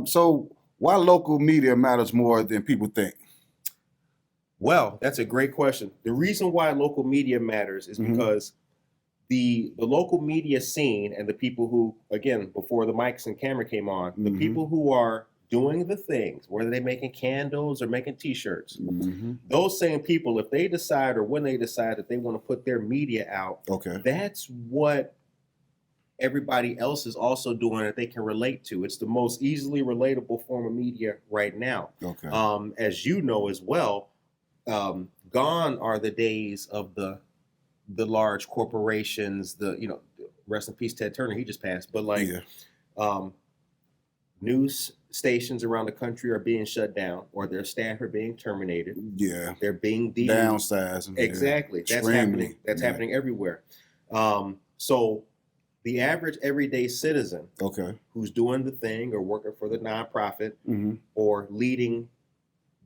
So why local media matters more than people think? Well, that's a great question. The reason why local media matters is because the local media scene and the people who, again, before the mics and camera came on, the people who are doing the things, whether they're making candles or making t-shirts, those same people, if they decide or when they decide that they want to put their media out, that's what everybody else is also doing that they can relate to. It's the most easily relatable form of media right now. As you know as well, gone are the days of the large corporations, rest in peace Ted Turner, he just passed, but news stations around the country are being shut down or their staff are being terminated. They're being downsized. Exactly. That's happening. That's happening everywhere. So the average everyday citizen who's doing the thing or working for the nonprofit or leading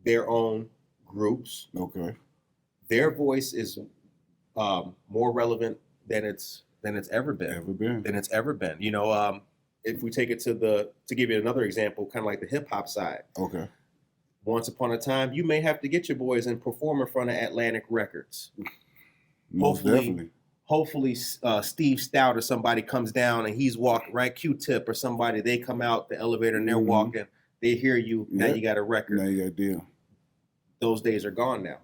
their own groups, their voice is more relevant than it's ever been. You know, if we take it to give you another example, kind of like the hip hop side. Once upon a time, you may have to get your boys and perform in front of Atlantic Records. Hopefully, Steve Stout or somebody comes down and he's walking, right? Q-Tip or somebody, they come out the elevator and they're walking. They hear you. Now you got a record. Now you got a deal. Those days are gone now.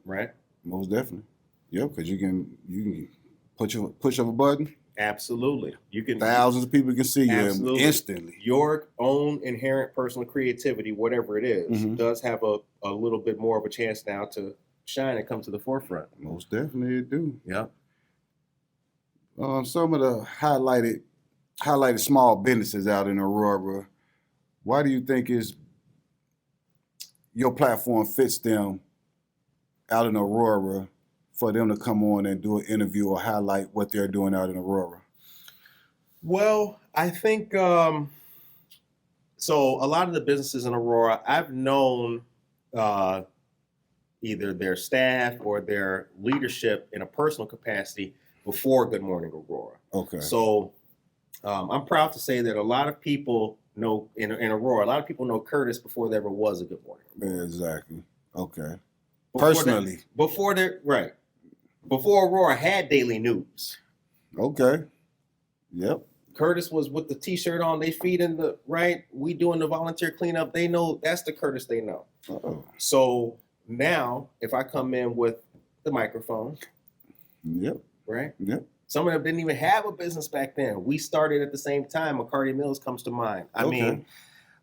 Right? Most definitely. Because you can push up a button. Absolutely. You can. Thousands of people can see you instantly. Your own inherent personal creativity, whatever it is, does have a little bit more of a chance now to shine and come to the forefront. Most definitely it do. Yeah. Some of the highlighted small businesses out in Aurora, why do you think your platform fits them out in Aurora for them to come on and do an interview or highlight what they're doing out in Aurora? Well, I think so a lot of the businesses in Aurora, I've known either their staff or their leadership in a personal capacity before Good Morning Aurora. So I'm proud to say that a lot of people know in Aurora, a lot of people know Curtis before there ever was a Good Morning Aurora. Exactly. Personally. Before Aurora had daily news. Curtis was with the t-shirt on, they feeding we doing the volunteer cleanup. They know that's the Curtis they know. So now if I come in with the microphone, some of them didn't even have a business back then. We started at the same time. McCarty Mills comes to mind. I mean,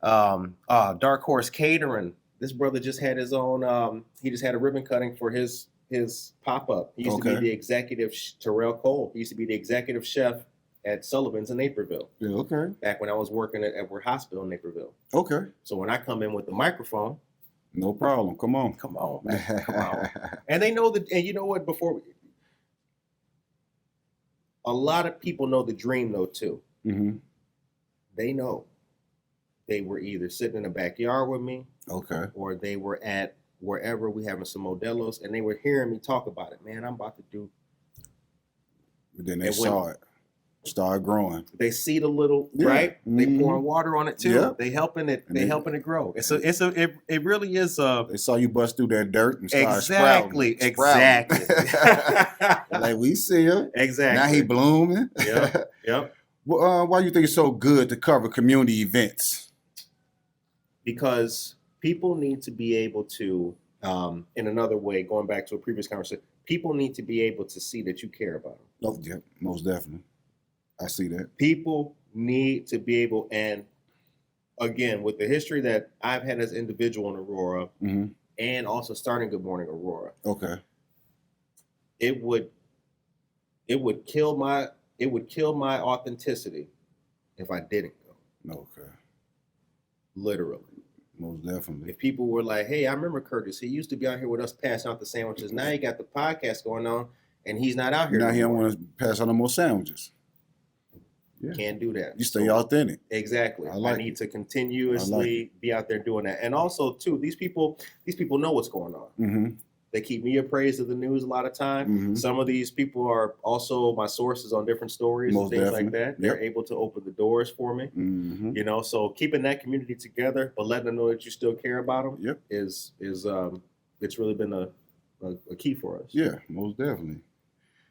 Dark Horse Catering. This brother just had his own, he just had a ribbon cutting for his pop-up. He used to be the executive, Terrell Cole. He used to be the executive chef at Sullivan's in Naperville. Back when I was working at Edward Hospital in Naperville. So when I come in with the microphone. No problem. Come on, man. Come on. And they know that, and you know what, a lot of people know the dream though too. They know. They were either sitting in the backyard with me, or they were at wherever we having some Modelos, and they were hearing me talk about it. Man, I'm about to do. But then they saw it, start growing. They see the little right. They pouring water on it too. They helping it. They helping it grow. It really is. They saw you bust through that dirt and start sprouting. Like we see him. Exactly. Now he blooming. Yep. Why do you think it's so good to cover community events? Because people need to be able to, in another way, going back to a previous conversation, people need to be able to see that you care about them. Most definitely. I see that. People need to be able, and again, with the history that I've had as an individual in Aurora, and also starting Good Morning Aurora, it would kill my authenticity if I didn't go. Literally. Most definitely. If people were like, hey, I remember Curtis. He used to be out here with us passing out the sandwiches. Now he got the podcast going on, and he's not out here. Now he don't want to pass out no more sandwiches. Can't do that. You stay authentic. Exactly. I need to continuously be out there doing that. And also, too, these people know what's going on. They keep me appraised of the news a lot of time. Mhm. Some of these people are also my sources on different stories Most and things like definitely. that. They're able to open the doors for me. Mhm. You know, so keeping that community together, but letting them know that you still care about them Yep. is it's really been a key for us. Yeah, most definitely.